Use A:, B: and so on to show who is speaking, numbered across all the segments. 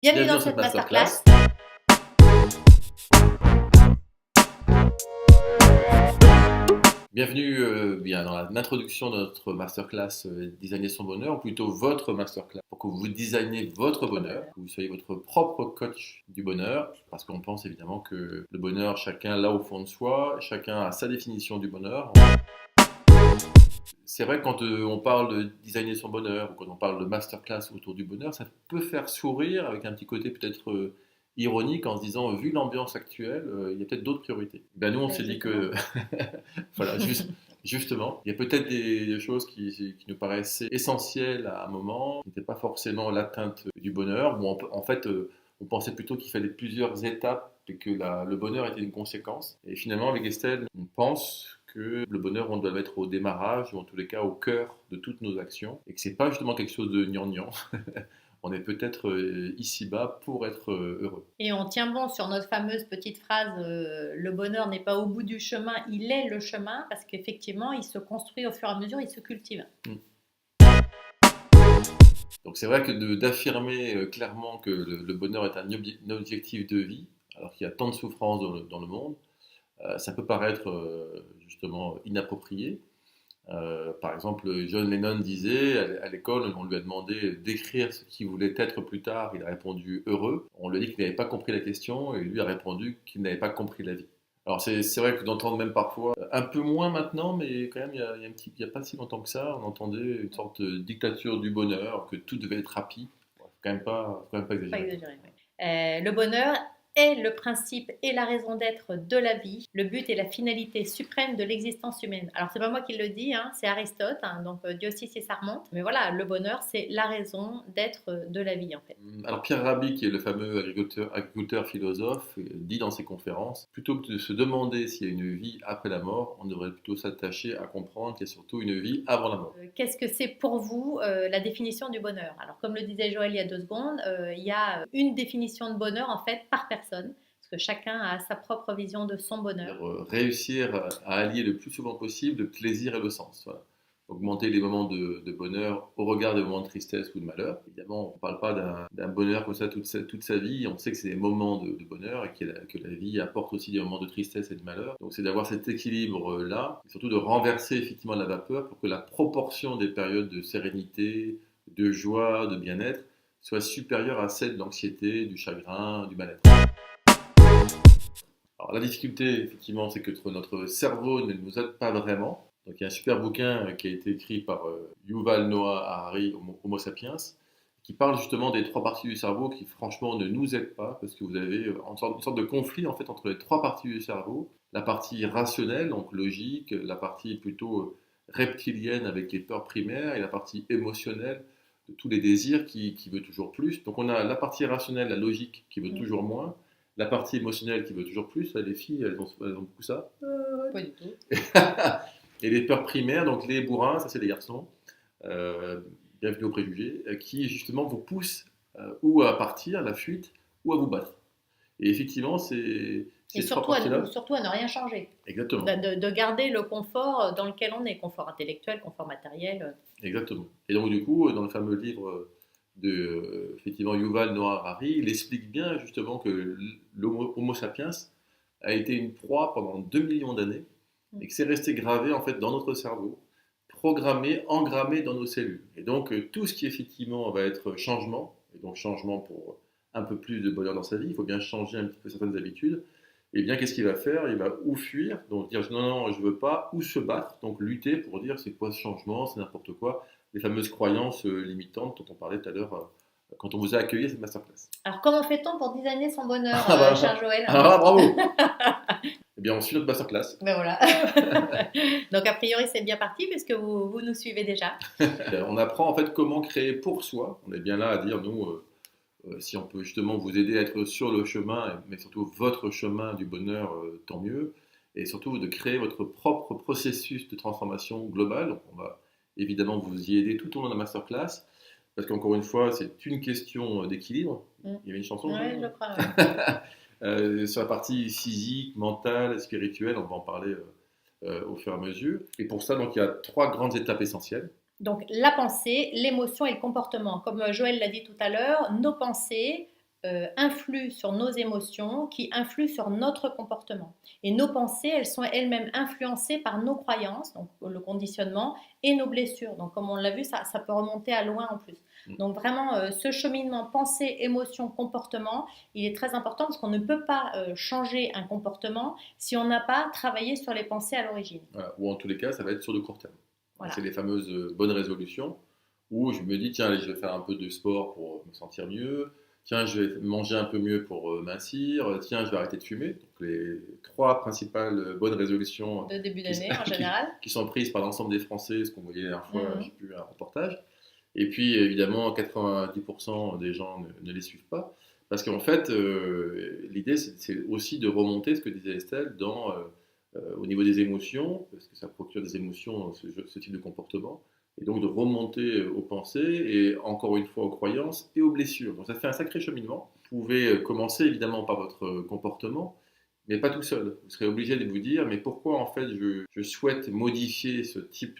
A: Bienvenue
B: Bienvenue
A: dans
B: dans cette
A: cette
B: masterclass.
A: masterclass.
B: Bienvenue bien dans l'introduction de notre masterclass Designer son bonheur, ou plutôt votre masterclass, pour que vous designez votre bonheur, que vous soyez votre propre coach du bonheur, parce qu'on pense évidemment que le bonheur, chacun l'a au fond de soi, chacun a sa définition du bonheur. C'est vrai que quand on parle de designer son bonheur, ou quand on parle de masterclass autour du bonheur, ça peut faire sourire avec un petit côté peut-être ironique en se disant, vu l'ambiance actuelle, il y a peut-être d'autres priorités. Ben nous, on s'est dit que, voilà, justement, il y a peut-être des choses qui nous paraissaient essentielles à un moment, qui n'étaient pas forcément l'atteinte du bonheur, ou en fait, on pensait plutôt qu'il fallait plusieurs étapes et que le bonheur était une conséquence. Et finalement, avec Estelle, on pense que le bonheur, on doit le mettre au démarrage, ou en tous les cas au cœur de toutes nos actions, et que c'est pas justement quelque chose de gnangnan. On est peut-être ici-bas pour être heureux.
A: Et on tient bon sur notre fameuse petite phrase le bonheur n'est pas au bout du chemin, il est le chemin, parce qu'effectivement, il se construit au fur et à mesure, il se cultive.
B: Donc c'est vrai que d'affirmer clairement que le bonheur est un objectif de vie, alors qu'il y a tant de souffrances dans le monde, ça peut paraître justement inapproprié. Par exemple, John Lennon disait à l'école, on lui a demandé d'écrire ce qu'il voulait être plus tard. Il a répondu heureux. On lui a dit qu'il n'avait pas compris la question et lui a répondu qu'il n'avait pas compris la vie. Alors c'est vrai que d'entendre même parfois, un peu moins maintenant, mais quand même il y a pas si longtemps que ça, on entendait une sorte de dictature du bonheur, que tout devait être rapide. Faut quand même pas
A: Pas
B: exagérer.
A: exagéré, oui. Le bonheur est le principe et la raison d'être de la vie, le but et la finalité suprême de l'existence humaine. Alors c'est pas moi qui le dis, hein, c'est Aristote, hein, donc Dieu aussi c'est ça remonte. Mais voilà, le bonheur c'est la raison d'être de la vie en fait.
B: Alors Pierre Rabhi, qui est le fameux agriculteur philosophe, dit dans ses conférences, plutôt que de se demander s'il y a une vie après la mort, on devrait plutôt s'attacher à comprendre qu'il y a surtout une vie avant la mort.
A: Qu'est-ce que c'est pour vous la définition du bonheur? Alors comme le disait Joël il y a 2 secondes, il y a une définition de bonheur en fait par personne, parce que chacun a sa propre vision de son bonheur.
B: C'est-à-dire réussir à allier le plus souvent possible le plaisir et le sens. Voilà. Augmenter les moments de bonheur au regard des moments de tristesse ou de malheur. Évidemment, on ne parle pas d'un bonheur comme ça toute sa vie. On sait que c'est des moments de bonheur et que la vie apporte aussi des moments de tristesse et de malheur. Donc c'est d'avoir cet équilibre-là, et surtout de renverser effectivement la vapeur pour que la proportion des périodes de sérénité, de joie, de bien-être soit supérieure à celle de l'anxiété, du chagrin, du mal-être. Alors la difficulté, effectivement, c'est que notre cerveau ne nous aide pas vraiment. Donc il y a un super bouquin qui a été écrit par Yuval Noah Harari, Homo sapiens, qui parle justement des trois parties du cerveau qui franchement ne nous aident pas parce que vous avez une sorte de conflit en fait entre les trois parties du cerveau. La partie rationnelle, donc logique, la partie plutôt reptilienne avec les peurs primaires et la partie émotionnelle de tous les désirs qui veut toujours plus. Donc on a la partie rationnelle, la logique qui veut toujours moins, la partie émotionnelle qui veut toujours plus. Les filles, elles ont beaucoup ça.
A: Pas du tout.
B: Et les peurs primaires, donc les bourrins, ça c'est les garçons, euh, bienvenue aux préjugés, qui justement vous poussent ou à partir, à la fuite, ou à vous battre. Et effectivement,
A: Et
B: ces trois parties-là.
A: surtout à ne rien changer.
B: Exactement,
A: De garder le confort dans lequel on est, confort intellectuel, confort matériel.
B: exactement. Et donc du coup, dans le fameux livre de effectivement Yuval Noah Harari, il explique bien justement que l'Homo Homo sapiens a été une proie pendant 2 millions d'années et que c'est resté gravé en fait dans notre cerveau, programmé, engrammé dans nos cellules. Et donc tout ce qui effectivement va être changement, et donc changement pour un peu plus de bonheur dans sa vie, il faut bien changer un petit peu certaines habitudes. Et bien qu'est-ce qu'il va faire? Il va ou fuir, donc dire non, non, je veux pas, ou se battre, donc lutter pour dire c'est quoi ce changement, c'est n'importe quoi, les fameuses croyances limitantes dont on parlait tout à l'heure quand on vous a accueilli à cette masterclass.
A: Alors comment fait-on pour designer son bonheur,
B: Ah bah,
A: cher Joël?
B: alors là, bravo. Eh bien, on suit notre masterclass.
A: Ben voilà. Donc a priori c'est bien parti puisque vous nous suivez déjà.
B: On apprend en fait comment créer pour soi. On est bien là à dire, nous, si on peut justement vous aider à être sur le chemin, mais surtout votre chemin du bonheur, tant mieux. Et surtout de créer votre propre processus de transformation globale. Donc, on va évidemment vous y aider tout au long de la masterclass. Parce qu'encore une fois, c'est une question d'équilibre. Il y avait une chanson.
A: Oui, je crois. Ouais.
B: Sur la partie physique, mentale, spirituelle, on va en parler au fur et à mesure. Et pour ça, donc, il y a 3 grandes étapes essentielles.
A: Donc la pensée, l'émotion et le comportement. Comme Joël l'a dit tout à l'heure, nos pensées influent sur nos émotions, qui influent sur notre comportement. Et nos pensées, elles sont elles-mêmes influencées par nos croyances, donc le conditionnement, et nos blessures. Donc comme on l'a vu, ça peut remonter à loin en plus. Donc vraiment, ce cheminement pensée, émotion, comportement, il est très important parce qu'on ne peut pas changer un comportement si on n'a pas travaillé sur les pensées à l'origine.
B: Voilà. Ou en tous les cas, ça va être sur le court terme.
A: Voilà.
B: C'est les fameuses bonnes résolutions où je me dis, tiens, allez, je vais faire un peu de sport pour me sentir mieux. Tiens, je vais manger un peu mieux pour mincir. Tiens, je vais arrêter de fumer. Donc, les trois principales bonnes résolutions
A: De début d'année en général.
B: qui sont prises par l'ensemble des Français, ce qu'on voyait la dernière fois, je
A: Mhm.
B: sais plus, un reportage. Et puis, évidemment, 90% des gens ne les suivent pas. Parce qu'en fait, l'idée, c'est aussi de remonter ce que disait Estelle au niveau des émotions, parce que ça procure des émotions, ce type de comportement, et donc de remonter aux pensées, et encore une fois aux croyances et aux blessures. Donc ça fait un sacré cheminement. Vous pouvez commencer évidemment par votre comportement, mais pas tout seul. Vous serez obligé de vous dire, mais pourquoi en fait je souhaite modifier ce type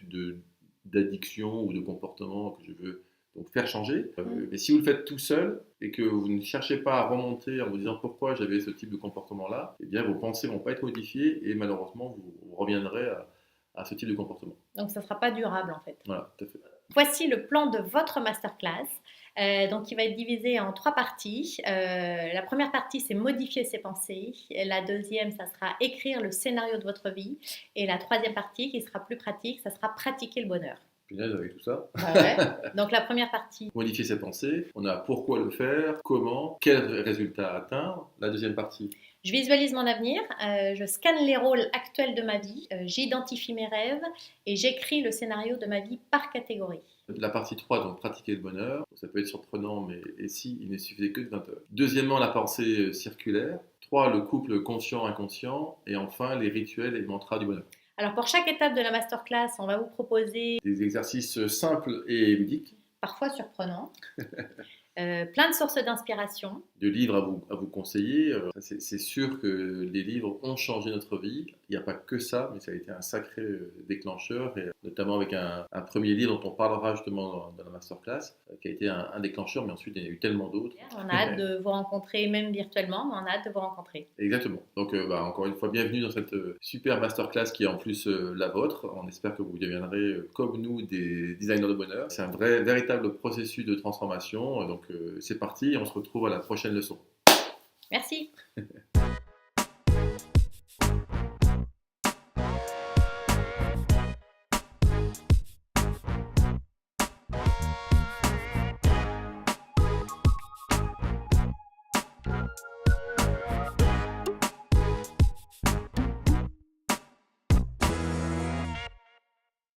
B: d'addiction ou de comportement que je veux donc faire changer. Mais si vous le faites tout seul et que vous ne cherchez pas à remonter en vous disant pourquoi j'avais ce type de comportement-là, eh bien vos pensées ne vont pas être modifiées et malheureusement vous reviendrez à ce type de comportement.
A: Donc ça ne sera pas durable en fait.
B: Voilà, tout à fait.
A: Voici le plan de votre masterclass. Donc, il va être divisé en 3 parties. La première partie, c'est modifier ses pensées. La deuxième, ça sera écrire le scénario de votre vie. Et la troisième partie, qui sera plus pratique, ça sera pratiquer le bonheur.
B: Punaise, avec tout ça.
A: Ouais. Donc, la première partie.
B: Modifier ses pensées. On a pourquoi le faire, comment, quel résultat atteindre. La deuxième partie.
A: Je visualise mon avenir, je scanne les rôles actuels de ma vie, j'identifie mes rêves et j'écris le scénario de ma vie par catégorie.
B: La partie 3, donc pratiquer le bonheur. Ça peut être surprenant, mais et si il ne suffisait que de 20 heures. Deuxièmement, la pensée circulaire. 3, le couple conscient-inconscient. Et enfin, les rituels et mantras du bonheur.
A: Alors pour chaque étape de la masterclass, on va vous proposer
B: des exercices simples et ludiques.
A: Parfois surprenants. Plein de sources d'inspiration.
B: De livres à vous conseiller. C'est sûr que les livres ont changé notre vie. Il n'y a pas que ça, mais ça a été un sacré déclencheur, et notamment avec un premier livre dont on parlera justement dans la masterclass, qui a été un déclencheur, mais ensuite il y en a eu tellement d'autres.
A: On a hâte de vous rencontrer, même virtuellement, mais on a hâte de vous rencontrer.
B: Exactement. Donc encore une fois, bienvenue dans cette super masterclass qui est en plus la vôtre. On espère que vous deviendrez comme nous des designers de bonheur. C'est un véritable processus de transformation. Donc c'est parti, on se retrouve à la prochaine leçon.
A: Merci.